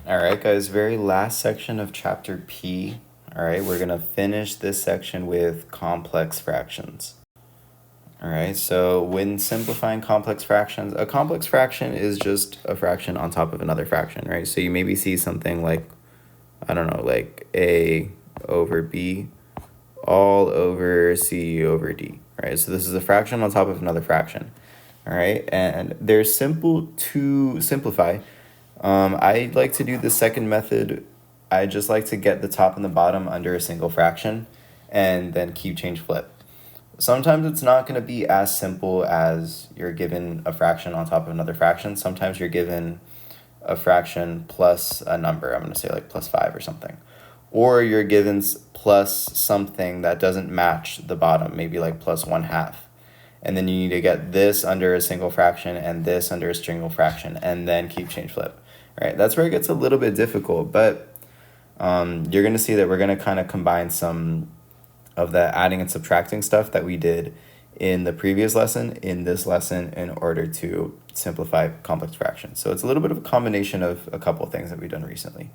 All right, guys, very last section of chapter P. All right, we're going to finish this section with complex fractions. All right, so when simplifying complex fractions, a complex fraction is just a fraction on top of another fraction, right? So you maybe see something like, I don't know, like A over B all over C over D, right? So this is a fraction on top of another fraction, all right? And they're simple to simplify. I like to do the second method. I just like to get the top and the bottom under a single fraction and then keep, change, flip. Sometimes it's not going to be as simple as you're given a fraction on top of another fraction. Sometimes you're given a fraction plus a number. I'm going to say like plus 5 or something. Or you're given plus something that doesn't match the bottom, maybe like plus 1/2. And then you need to get this under a single fraction and this under a single fraction and then keep, change, flip. Right? That's where it gets a little bit difficult, but you're going to see that we're going to kind of combine some of the adding and subtracting stuff that we did in the previous lesson in this lesson in order to simplify complex fractions. So it's a little bit of a combination of a couple of things that we've done recently.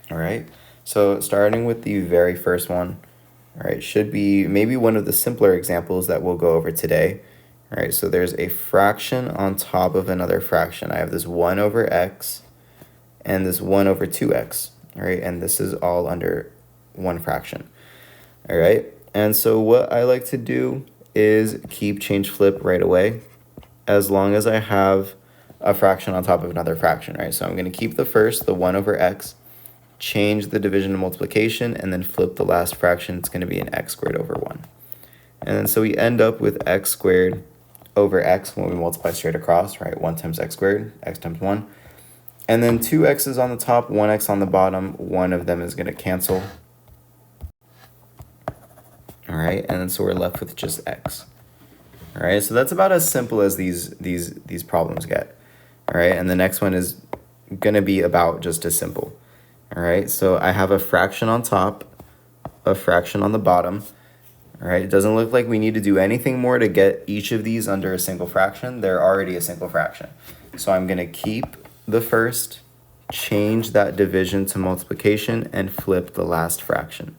All right, so starting with the very first one, all right, should be maybe one of the simpler examples that we'll go over today. All right, so there's a fraction on top of another fraction. I have this 1 over x and this 1 over 2x, all right, and this is all under one fraction. All right, and so what I like to do is keep, change, flip right away as long as I have a fraction on top of another fraction, right? So I'm going to keep the first, the 1 over x, change the division and multiplication, and then flip the last fraction. It's going to be an x squared over 1. And then so we end up with x squared over x when we multiply straight across, right? 1 times x squared, x times 1. And then 2x's on the top, 1x on the bottom. One of them is going to cancel. All right, and then so we're left with just x. All right, so that's about as simple as these problems get. All right, and the next one is going to be about just as simple. All right, so I have a fraction on top, a fraction on the bottom. All right, it doesn't look like we need to do anything more to get each of these under a single fraction. They're already a single fraction. So I'm going to keep the first, change that division to multiplication, and flip the last fraction.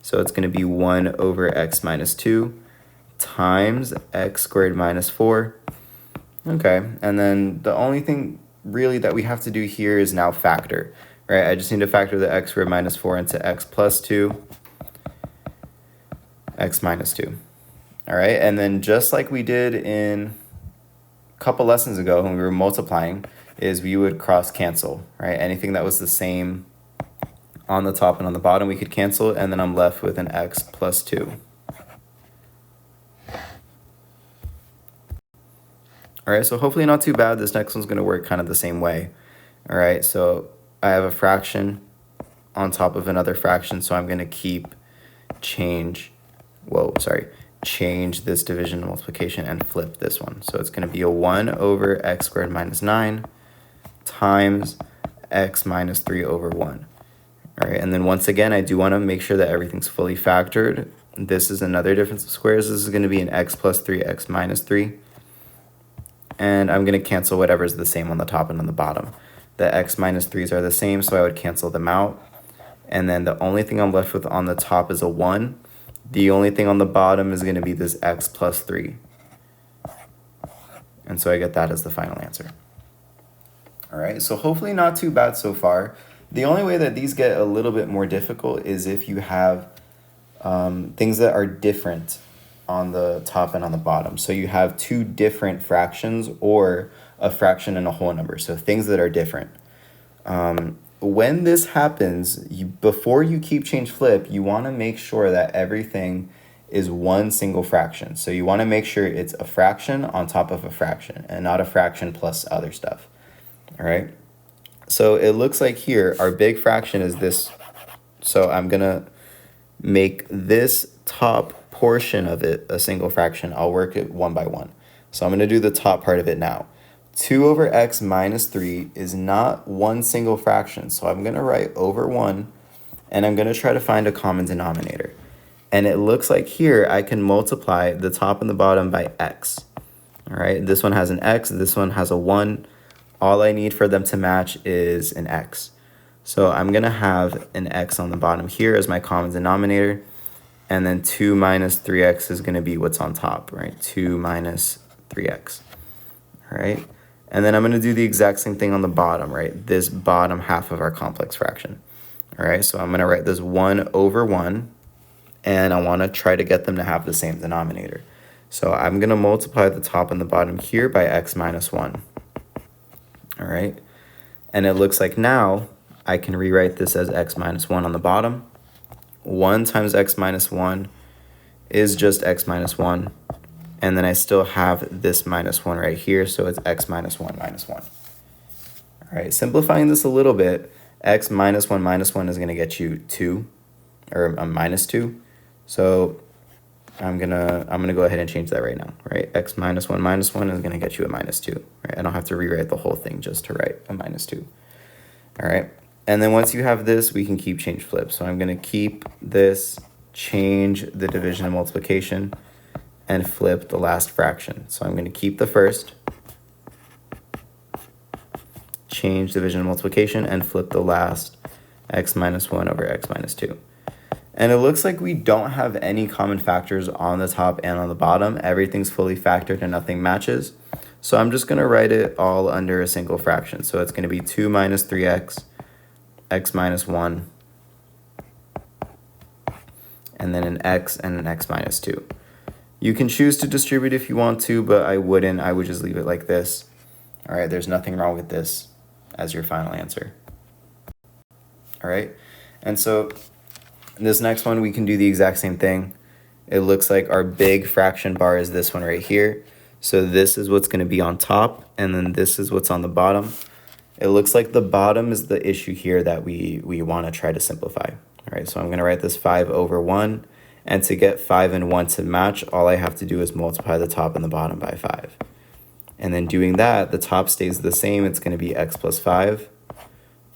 So it's going to be 1 over x minus 2 times x squared minus 4. Okay, and then the only thing really that we have to do here is now factor. Right, I just need to factor the x squared minus 4 into x plus 2, x minus 2. All right, and then just like we did in a couple lessons ago when we were multiplying, is we would cross cancel, right? Anything that was the same on the top and on the bottom, we could cancel, and then I'm left with an x plus 2. All right, so hopefully not too bad. This next one's going to work kind of the same way. All right, so I have a fraction on top of another fraction, so I'm going to keep, change this division and multiplication and flip this one. So it's going to be a 1 over x squared minus 9 times x minus 3 over 1. All right, and then once again, I do want to make sure that everything's fully factored. This is another difference of squares. This is going to be an x plus 3, x minus 3. And I'm going to cancel whatever's the same on the top and on the bottom. The x minus 3's are the same, so I would cancel them out. And then the only thing I'm left with on the top is a 1. The only thing on the bottom is going to be this x plus 3. And so I get that as the final answer. All right, so hopefully not too bad so far. The only way that these get a little bit more difficult is if you have things that are different on the top and on the bottom. So you have two different fractions or a fraction and a whole number. So things that are different. When this happens, before you keep, change, flip, you want to make sure that everything is one single fraction. So you want to make sure it's a fraction on top of a fraction and not a fraction plus other stuff. All right. So it looks like here our big fraction is this. So I'm going to make this top portion of it a single fraction. I'll work it one by one. So I'm going to do the top part of it now. 2 over x minus 3 is not one single fraction. So I'm going to write over 1, and I'm going to try to find a common denominator. And it looks like here I can multiply the top and the bottom by x. All right, this one has an x, this one has a 1. all I need for them to match is an x. So I'm going to have an x on the bottom here as my common denominator, and then 2 minus 3x is going to be what's on top, right? 2 minus 3x, all right? And then I'm going to do the exact same thing on the bottom, right? This bottom half of our complex fraction, all right? So I'm going to write this 1 over 1, and I want to try to get them to have the same denominator. So I'm going to multiply the top and the bottom here by x minus 1, all right? And it looks like now I can rewrite this as x minus 1 on the bottom. 1 times x minus 1 is just x minus 1. And then I still have this minus 1 right here, so it's x minus 1 minus 1. All right, simplifying this a little bit, x minus 1 is going to get you 2, or a minus 2. So I'm gonna go ahead and change that right now, right? X minus 1 is going to get you a minus 2, right? I don't have to rewrite the whole thing just to write a minus 2. All right, and then once you have this, we can keep change flip. So I'm going to keep this, change the division and multiplication, and flip the last fraction. So I'm going to keep the first, change division and multiplication, and flip the last, x minus 1 over x minus 2. And it looks like we don't have any common factors on the top and on the bottom. Everything's fully factored and nothing matches. So I'm just going to write it all under a single fraction. So it's going to be 2 minus 3x, x minus 1, and then an x and an x minus 2. You can choose to distribute if you want to, but I wouldn't. I would just leave it like this. All right, there's nothing wrong with this as your final answer. All right, and so this next one, we can do the exact same thing. It looks like our big fraction bar is this one right here. So this is what's going to be on top, and then this is what's on the bottom. It looks like the bottom is the issue here that we want to try to simplify. All right, so I'm going to write this 5 over 1. And to get 5 and 1 to match, all I have to do is multiply the top and the bottom by 5. And then doing that, the top stays the same. It's going to be x plus 5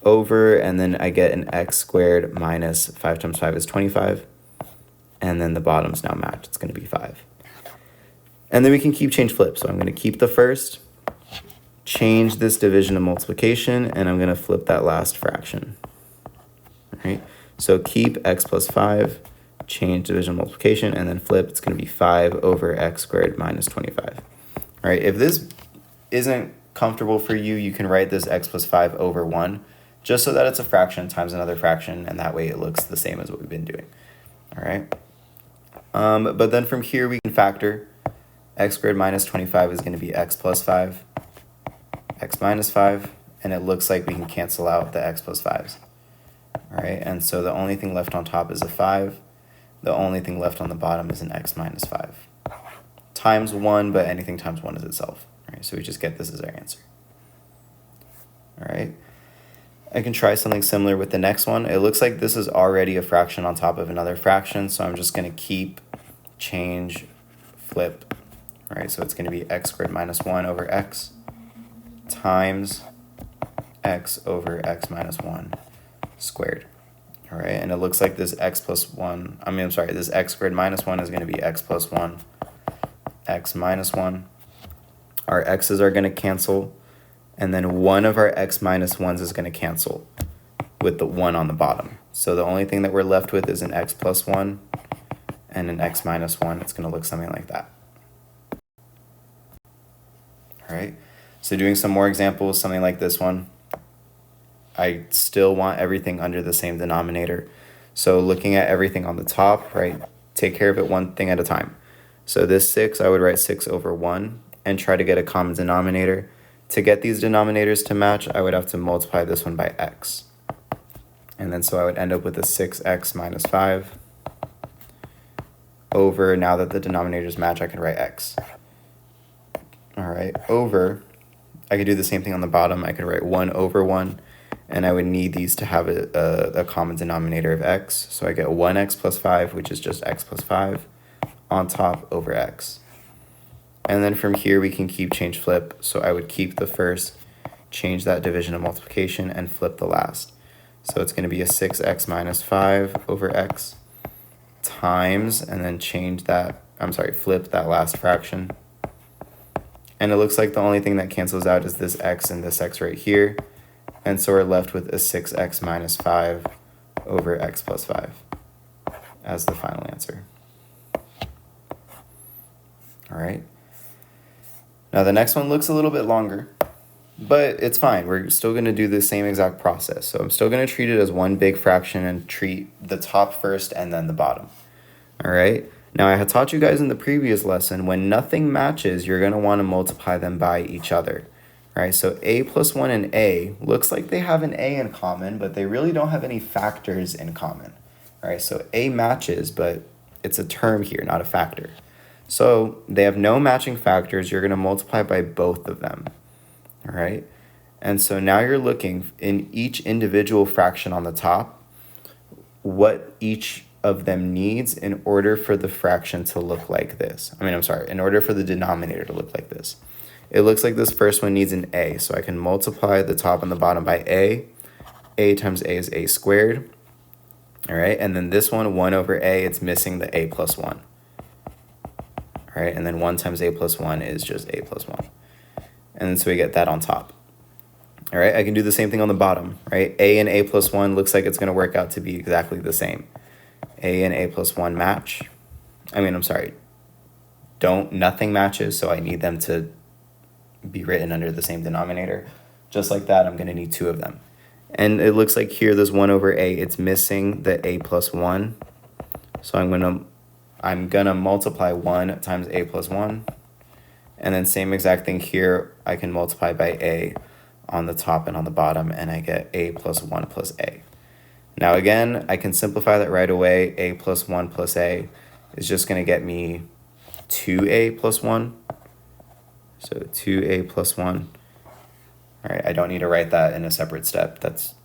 over, and then I get an x squared minus 5 times 5 is 25. And then the bottom's now matched. It's going to be 5. And then we can keep change flip. So I'm going to keep the first, change this division and multiplication, and I'm going to flip that last fraction. All right? So keep x plus 5, change division multiplication, and then flip. It's going to be 5 over x squared minus 25. All right, if this isn't comfortable for you, you can write this x plus 5 over 1, just so that it's a fraction times another fraction, and that way it looks the same as what we've been doing. All right, but then from here we can factor. X squared minus 25 is going to be x plus 5, x minus 5, and it looks like we can cancel out the x plus 5s. All right, and so the only thing left on top is a 5. The only thing left on the bottom is an x minus 5 times 1, but anything times 1 is itself. All right, so we just get this as our answer. All right, I can try something similar with the next one. It looks like this is already a fraction on top of another fraction, so I'm just going to keep, change, flip. All right, so it's going to be x squared minus 1 over x times x over x minus 1 squared. All right, and it looks like this x plus 1, this x squared minus 1 is going to be x plus 1, x minus 1. Our x's are going to cancel, and then one of our x minus 1s is going to cancel with the 1 on the bottom. So the only thing that we're left with is an x plus 1 and an x minus 1. It's going to look something like that. All right, so doing some more examples, something like this one. I still want everything under the same denominator. So looking at everything on the top, right, take care of it one thing at a time. So this 6, I would write 6 over 1 and try to get a common denominator. To get these denominators to match, I would have to multiply this one by x. And then so I would end up with a 6x minus 5 over, now that the denominators match, I can write x. All right, over, I could do the same thing on the bottom. I could write 1 over 1. And I would need these to have a common denominator of x. So I get 1x plus 5, which is just x plus 5, on top over x. And then from here, we can keep change flip. So I would keep the first, change that division and multiplication, and flip the last. So it's going to be a 6x minus 5 over x times, and then change that, flip that last fraction. And it looks like the only thing that cancels out is this x and this x right here. And so we're left with a 6x minus 5 over x plus 5 as the final answer. All right. Now the next one looks a little bit longer, but it's fine. We're still going to do the same exact process. So I'm still going to treat it as one big fraction and treat the top first and then the bottom. All right. Now I had taught you guys in the previous lesson, when nothing matches, you're going to want to multiply them by each other. All right. So a plus 1 and a looks like they have an a in common, but they really don't have any factors in common. All right. So a matches, but it's a term here, not a factor. So they have no matching factors. You're going to multiply by both of them. All right. And so now you're looking in each individual fraction on the top, what each of them needs in order for the fraction to look like this. In order for the denominator to look like this. It looks like this first one needs an a. So I can multiply the top and the bottom by a. A times a is a squared. All right. And then this one, 1 over a, it's missing the a plus 1. All right, and then 1 times a plus 1 is just a plus 1. And then so we get that on top. All right, I can do the same thing on the bottom, right? A and a plus 1 looks like it's going to work out to be exactly the same. A and a plus 1 match. Nothing matches, so I need them to be written under the same denominator. Just like that, I'm going to need 2 of them. And it looks like here, this 1 over a, it's missing the a plus 1. So I'm going to multiply 1 times a plus 1. And then same exact thing here, I can multiply by a on the top and on the bottom, and I get a plus 1 plus a. Now again, I can simplify that right away. A plus 1 plus a is just going to get me 2a plus 1. So 2a plus 1. All right, I don't need to write that in a separate step. That's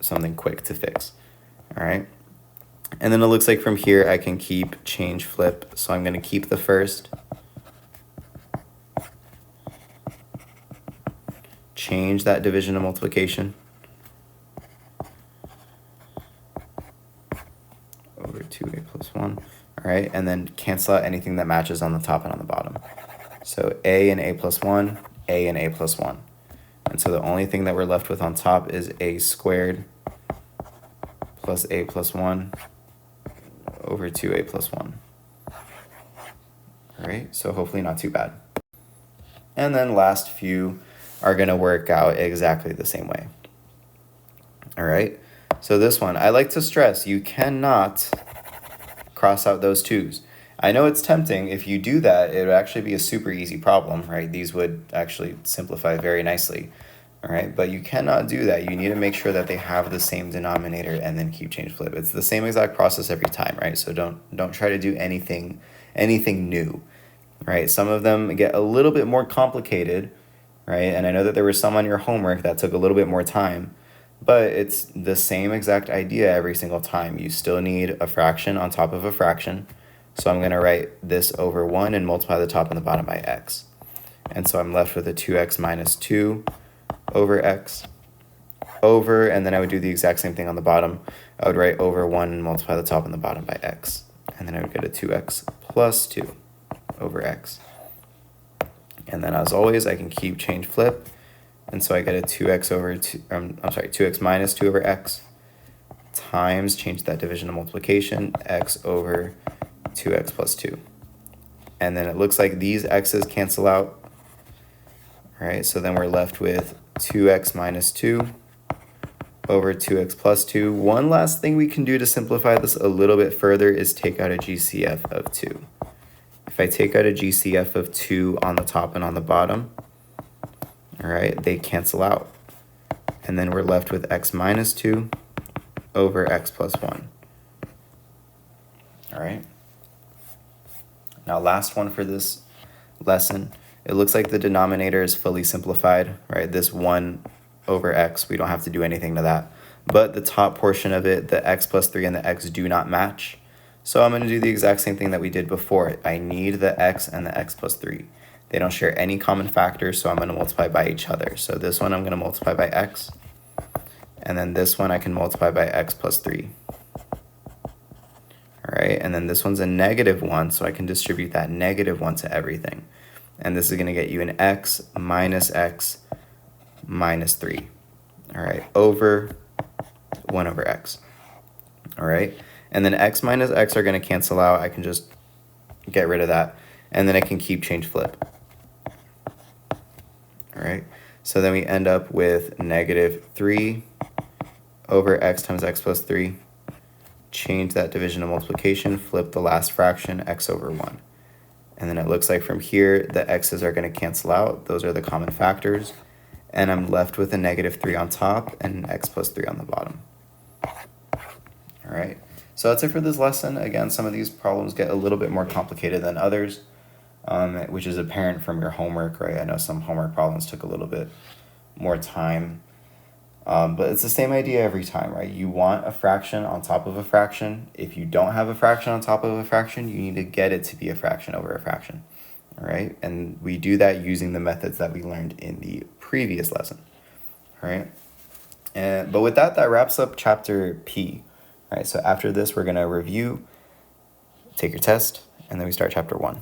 something quick to fix. All right. And then it looks like from here I can keep change flip. So I'm going to keep the first, change that division and multiplication over 2a plus 1. All right, and then cancel out anything that matches on the top and on the bottom. So a and a plus 1, a and a plus 1. And so the only thing that we're left with on top is a squared plus a plus 1 over 2a plus 1. All right, so hopefully not too bad. And then last few are going to work out exactly the same way. All right, so this one, I like to stress, you cannot cross out those 2's. I know it's tempting. If you do that, it would actually be a super easy problem, right? These would actually simplify very nicely. All right, but you cannot do that. You need to make sure that they have the same denominator and then keep change flip. It's the same exact process every time, right? So don't try to do anything new, right? Some of them get a little bit more complicated, right? And I know that there was some on your homework that took a little bit more time, but it's the same exact idea every single time. You still need a fraction on top of a fraction. So I'm going to write this over 1 and multiply the top and the bottom by x. And so I'm left with a 2x minus 2 over x over, and then I would do the exact same thing on the bottom. I would write over 1 and multiply the top and the bottom by x. And then I would get a 2x plus 2 over x. And then as always, I can keep change flip. And so I get a 2x minus 2 over x times, change that division to multiplication, x over 2x plus 2. And then it looks like these x's cancel out. All right, so then we're left with 2x minus 2 over 2x plus 2. One last thing we can do to simplify this a little bit further is take out a GCF of 2. If I take out a GCF of 2 on the top and on the bottom, all right, they cancel out. And then we're left with x minus 2 over x plus 1. All right. Now, last one for this lesson. It looks like the denominator is fully simplified, right? This 1 over x, we don't have to do anything to that. But the top portion of it, the x plus 3 and the x do not match. So I'm going to do the exact same thing that we did before. I need the x and the x plus 3. They don't share any common factors, so I'm going to multiply by each other. So this one I'm going to multiply by x. And then this one I can multiply by x plus 3. All right, and then this one's a -1, so I can distribute that -1 to everything. and this is going to get you an x minus 3, all right, over 1 over x, all right? And then x minus x are going to cancel out. I can just get rid of that, and then I can keep change flip, all right? So then we end up with negative 3 over x times x plus 3. Change that division to multiplication, flip the last fraction, x over 1. And then it looks like from here, the x's are going to cancel out. Those are the common factors. And I'm left with a negative 3 on top and x plus 3 on the bottom. All right, so that's it for this lesson. Again, some of these problems get a little bit more complicated than others, which is apparent from your homework, right? I know some homework problems took a little bit more time, but it's the same idea every time, right? You want a fraction on top of a fraction. If you don't have a fraction on top of a fraction, you need to get it to be a fraction over a fraction, all right? And we do that using the methods that we learned in the previous lesson, all right? But with that, that wraps up chapter P. All right, so after this, we're going to review, take your test, and then we start chapter 1.